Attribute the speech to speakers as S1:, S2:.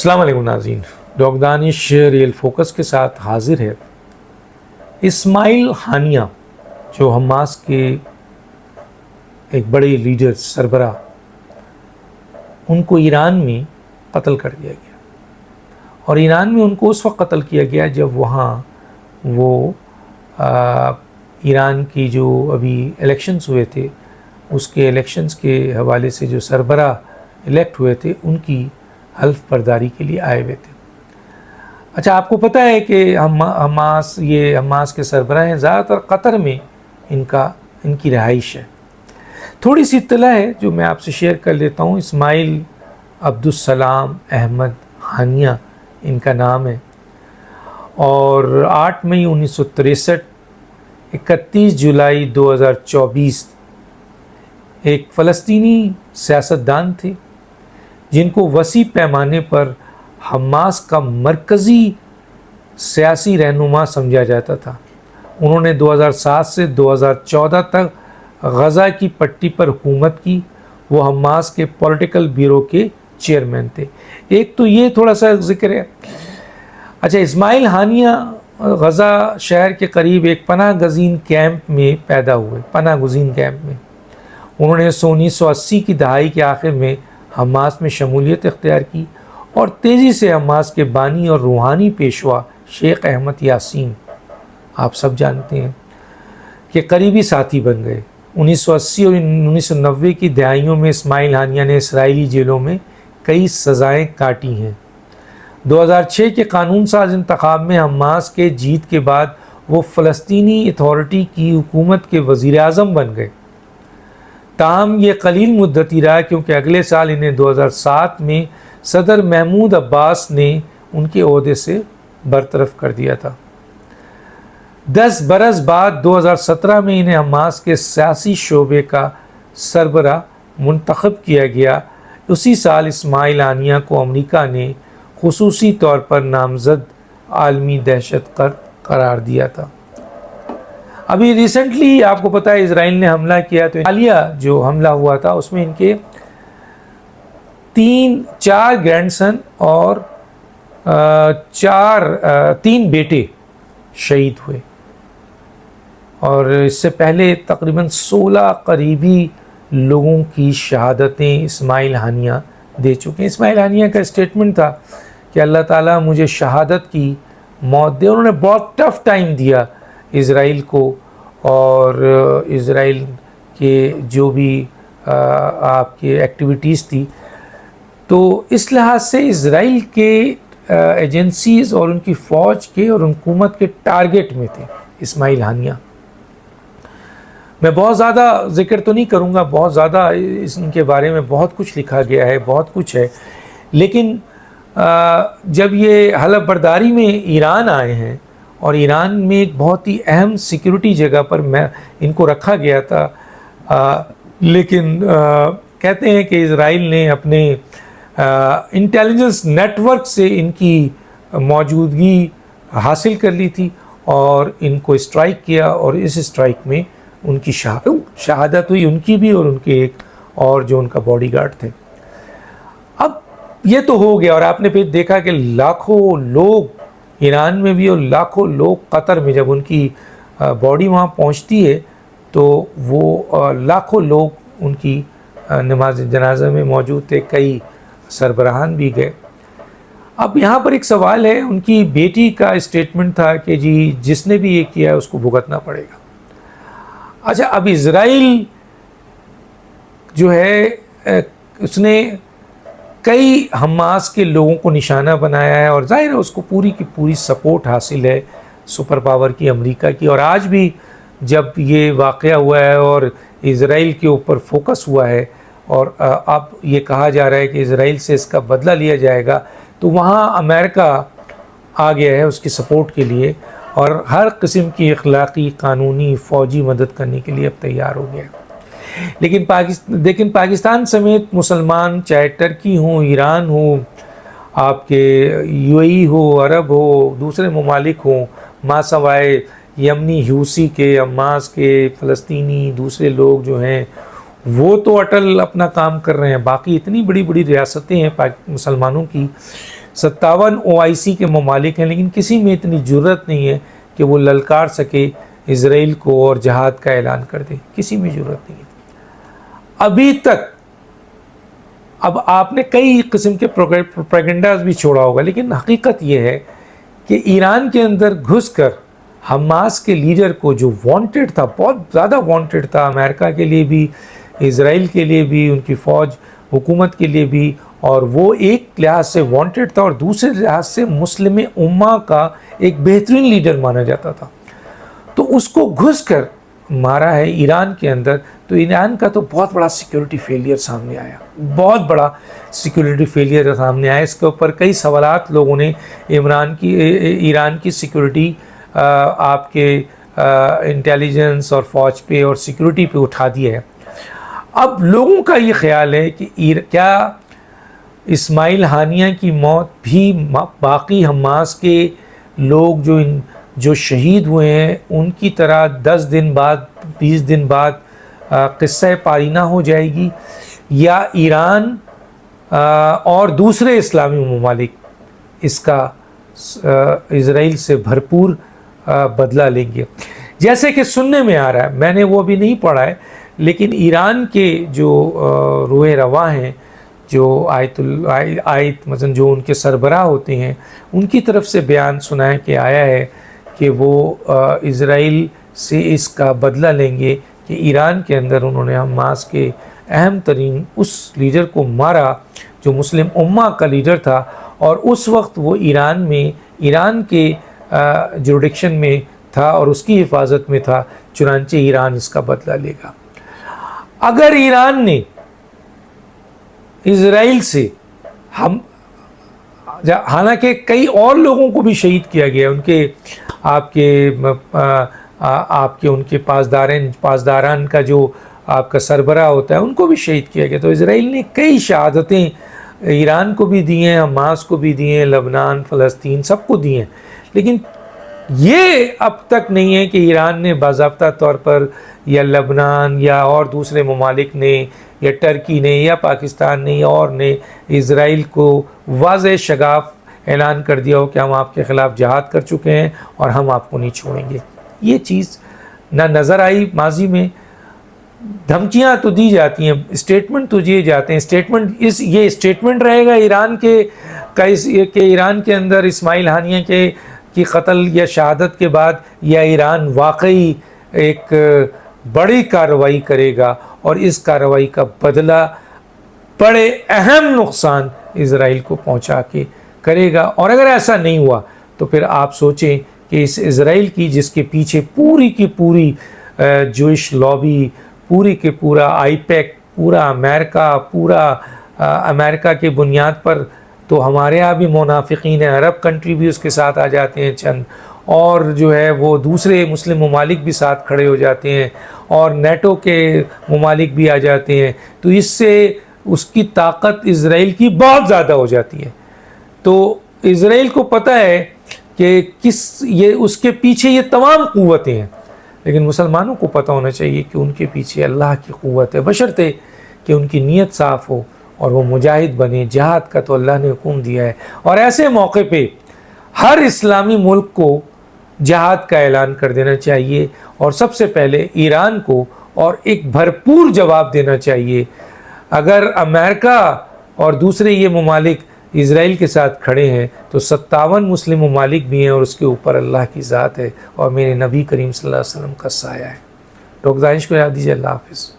S1: السلام علیکم ناظرین، ڈاکٹر دانش ریئل فوکس کے ساتھ حاضر ہے۔ اسماعیل ہانیہ جو حماس کے ایک بڑے لیڈر سربراہ، ان کو ایران میں قتل کر دیا گیا، اور ایران میں ان کو اس وقت قتل کیا گیا جب وہاں وہ ایران کی جو ابھی الیکشنز ہوئے تھے، اس کے الیکشنز کے حوالے سے جو سربراہ الیکٹ ہوئے تھے ان کی حلف برداری کے لیے آئے ہوئے تھے۔ اچھا، آپ کو پتہ ہے کہ حماس کے سربراہ ہیں، زیادہ تر قطر میں ان کی رہائش ہے۔ تھوڑی سی اطلاع ہے جو میں آپ سے شیئر کر لیتا ہوں۔ اسماعیل عبدالسلام احمد ہانیہ ان کا نام ہے، اور 8 مئی 1963، 31 جولائی 2024 ایک فلسطینی سیاستدان تھے جن کو وسیع پیمانے پر حماس کا مرکزی سیاسی رہنما سمجھا جاتا تھا۔ انہوں نے 2007 سے 2014 تک غزہ کی پٹی پر حکومت کی۔ وہ حماس کے پولیٹیکل بیورو کے چیئرمین تھے۔ ایک تو یہ تھوڑا سا ذکر ہے۔ اچھا، اسماعیل ہانیہ غزہ شہر کے قریب ایک پناہ گزین کیمپ میں پیدا ہوئے۔ پناہ گزین کیمپ میں انہوں نے 1980 کی دہائی کے آخر میں حماس میں شمولیت اختیار کی، اور تیزی سے حماس کے بانی اور روحانی پیشوا شیخ احمد یاسین، آپ سب جانتے ہیں، کہ قریبی ساتھی بن گئے۔ 1980 اور 1990 کی دہائیوں میں اسماعیل ہانیہ نے اسرائیلی جیلوں میں کئی سزائیں کاٹی ہیں۔ 2006 کے قانون ساز انتخاب میں حماس کے جیت کے بعد وہ فلسطینی اتھارٹی کی حکومت کے وزیر اعظم بن گئے۔ تاہم یہ قلیل مدتی رہا، کیونکہ اگلے سال انہیں 2007 میں صدر محمود عباس نے ان کے عہدے سے برطرف کر دیا تھا۔ 10 برس بعد 2017 میں انہیں حماس کے سیاسی شعبے کا سربراہ منتخب کیا گیا۔ اسی سال اسماعیل ہانیہ کو امریکہ نے خصوصی طور پر نامزد عالمی دہشت گرد قرار دیا تھا۔ ابھی ریسنٹلی آپ کو پتہ ہے اسرائیل نے حملہ کیا، تو حالیہ جو حملہ ہوا تھا اس میں ان کے 4 گرینڈ سن اور 3 بیٹے شہید ہوئے، اور اس سے پہلے تقریباً 16 قریبی لوگوں کی شہادتیں اسماعیل ہانیہ دے چکے ہیں۔ اسماعیل ہانیہ کا اسٹیٹمنٹ تھا کہ اللہ تعالیٰ مجھے شہادت کی موت دے۔ انہوں نے بہت ٹف ٹائم دیا اسرائیل کو، اور اسرائیل کے جو بھی آپ کے ایکٹیویٹیز تھی، تو اس لحاظ سے اسرائیل کے ایجنسیز اور ان کی فوج کے اور حکومت کے ٹارگٹ میں تھے اسماعیل ہانیہ۔ میں بہت زیادہ ذکر تو نہیں کروں گا، بہت زیادہ ان کے بارے میں بہت کچھ لکھا گیا ہے، بہت کچھ ہے، لیکن جب یہ حلف برداری میں ایران آئے ہیں، اور ایران میں ایک بہت ہی اہم سیکیورٹی جگہ پر ان کو رکھا گیا تھا، لیکن کہتے ہیں کہ اسرائیل نے اپنے انٹیلیجنس نیٹ ورک سے ان کی موجودگی حاصل کر لی تھی، اور ان کو اسٹرائک کیا، اور اس اسٹرائک میں ان کی شہادت ہوئی، ان کی بھی اور ان کے ایک اور جو ان کا باڈی گارڈ تھے۔ اب یہ تو ہو گیا، اور آپ نے پھر دیکھا کہ لاکھوں لوگ ایران میں بھی اور لاکھوں لوگ قطر میں، جب ان کی باڈی وہاں پہنچتی ہے تو وہ لاکھوں لوگ ان کی نماز جنازہ میں موجود تھے، کئی سربراہان بھی گئے۔ اب یہاں پر ایک سوال ہے، ان کی بیٹی کا اسٹیٹمنٹ تھا کہ جی جس نے بھی یہ کیا ہے اس کو بھگتنا پڑے گا۔ اچھا، اب اسرائیل جو ہے اس نے کئی حماس کے لوگوں کو نشانہ بنایا ہے، اور ظاہر ہے اس کو پوری کی پوری سپورٹ حاصل ہے سپر پاور کی، امریکہ کی، اور آج بھی جب یہ واقعہ ہوا ہے اور اسرائیل کے اوپر فوکس ہوا ہے، اور اب یہ کہا جا رہا ہے کہ اسرائیل سے اس کا بدلہ لیا جائے گا، تو وہاں امریکہ آ گیا ہے اس کی سپورٹ کے لیے، اور ہر قسم کی اخلاقی، قانونی، فوجی مدد کرنے کے لیے اب تیار ہو گیا ہے۔ لیکن پاکستان سمیت مسلمان، چاہے ٹرکی ہوں، ایران ہو، آپ کے UAE ہو، عرب ہو، دوسرے ممالک ہوں، ما سوائے یمنی حوثی کے، حماس کے، فلسطینی دوسرے لوگ جو ہیں، وہ تو اٹل اپنا کام کر رہے ہیں۔ باقی اتنی بڑی بڑی ریاستیں ہیں مسلمانوں کی 57 OIC کے ممالک ہیں، لیکن کسی میں اتنی جرت نہیں ہے کہ وہ للکار سکے اسرائیل کو اور جہاد کا اعلان کر دے، کسی میں جرت نہیں ہے ابھی تک۔ اب آپ نے کئی قسم کے پروپیگنڈاز بھی چھوڑا ہوگا، لیکن حقیقت یہ ہے کہ ایران کے اندر گھس کر حماس کے لیڈر کو، جو وانٹڈ تھا، بہت زیادہ وانٹڈ تھا، امریکہ کے لیے بھی، اسرائیل کے لیے بھی، ان کی فوج حکومت کے لیے بھی، اور وہ ایک لحاظ سے وانٹڈ تھا اور دوسرے لحاظ سے مسلم امہ کا ایک بہترین لیڈر مانا جاتا تھا، تو اس کو گھس کر مارا ہے ایران کے اندر۔ تو ایران کا تو بہت بڑا سیکیورٹی فیلئر سامنے آیا، بہت بڑا سیکیورٹی فیلئر سامنے آیا۔ اس کے اوپر کئی سوالات لوگوں نے ایران کی سیکیورٹی، آپ کے انٹیلیجنس اور فوج پہ اور سیکیورٹی پہ اٹھا دیا ہے۔ اب لوگوں کا یہ خیال ہے کہ کیا اسماعیل ہانیہ کی موت بھی باقی حماس کے لوگ جو شہید ہوئے ہیں ان کی طرح 10 دن بعد 20 دن بعد قصہ پارینہ ہو جائے گی، یا ایران اور دوسرے اسلامی ممالک اس کا اسرائیل سے بھرپور بدلہ لیں گے؟ جیسے کہ سننے میں آ رہا ہے، میں نے وہ بھی نہیں پڑھا ہے، لیکن ایران کے جو روح رواں ہیں، جو آیت مثلا جو ان کے سربراہ ہوتے ہیں، ان کی طرف سے بیان سنا ہے کہ آیا ہے کہ وہ اسرائیل سے اس کا بدلہ لیں گے کہ ایران کے اندر انہوں نے حماس کے اہم ترین اس لیڈر کو مارا جو مسلم امہ کا لیڈر تھا، اور اس وقت وہ ایران کے جوریڈکشن میں تھا اور اس کی حفاظت میں تھا، چنانچہ ایران اس کا بدلہ لے گا۔ اگر ایران نے اسرائیل سے حالانکہ کئی اور لوگوں کو بھی شہید کیا گیا، ان کے ان کے پاسداران کا جو آپ کا سربراہ ہوتا ہے ان کو بھی شہید کیا گیا، تو اسرائیل نے کئی شہادتیں ایران کو بھی دی ہیں، حماس کو بھی دی ہیں، لبنان، فلسطین، سب کو دی ہیں، لیکن یہ اب تک نہیں ہے کہ ایران نے باضابطہ طور پر یا لبنان یا اور دوسرے ممالک نے یا ٹرکی نے یا پاکستان نے یا اور نے اسرائیل کو واضح شگاف اعلان کر دیا ہو کہ ہم آپ کے خلاف جہاد کر چکے ہیں اور ہم آپ کو نہیں چھوڑیں گے۔ یہ چیز نہ نظر آئی ماضی میں۔ دھمکیاں تو دی جاتی ہیں، اسٹیٹمنٹ تو دیے جاتے ہیں، یہ اسٹیٹمنٹ رہے گا ایران کہ ایران کے اندر اسماعیل ہانیہ کی قتل یا شہادت کے بعد، یا ایران واقعی ایک بڑی کارروائی کرے گا اور اس کارروائی کا بدلہ بڑے اہم نقصان اسرائیل کو پہنچا کے کرے گا۔ اور اگر ایسا نہیں ہوا تو پھر آپ سوچیں کہ اس اسرائیل کی، جس کے پیچھے پوری کی پوری جوئش لابی، پوری کے پورا IPAC، پورا امریکہ کے بنیاد پر، تو ہمارے ہاں بھی منافقین ہیں، عرب کنٹری بھی اس کے ساتھ آ جاتے ہیں چند، اور جو ہے وہ دوسرے مسلم ممالک بھی ساتھ کھڑے ہو جاتے ہیں، اور نیٹو کے ممالک بھی آ جاتے ہیں، تو اس سے اس کی طاقت اسرائیل کی بہت زیادہ ہو جاتی ہے۔ تو اسرائیل کو پتہ ہے کہ اس کے پیچھے یہ تمام قوتیں ہیں، لیکن مسلمانوں کو پتہ ہونا چاہیے کہ ان کے پیچھے اللہ کی قوت ہے، بشرطے کہ ان کی نیت صاف ہو اور وہ مجاہد بنے۔ جہاد کا تو اللہ نے حکم دیا ہے، اور ایسے موقع پہ ہر اسلامی ملک کو جہاد کا اعلان کر دینا چاہیے، اور سب سے پہلے ایران کو، اور ایک بھرپور جواب دینا چاہیے۔ اگر امریکہ اور دوسرے یہ ممالک اسرائیل کے ساتھ کھڑے ہیں تو 57 مسلم ممالک بھی ہیں، اور اس کے اوپر اللہ کی ذات ہے اور میرے نبی کریم صلی اللہ علیہ وسلم کا سایہ ہے۔ ڈاکٹر دانش کو یاد دیجیے۔ اللہ حافظ۔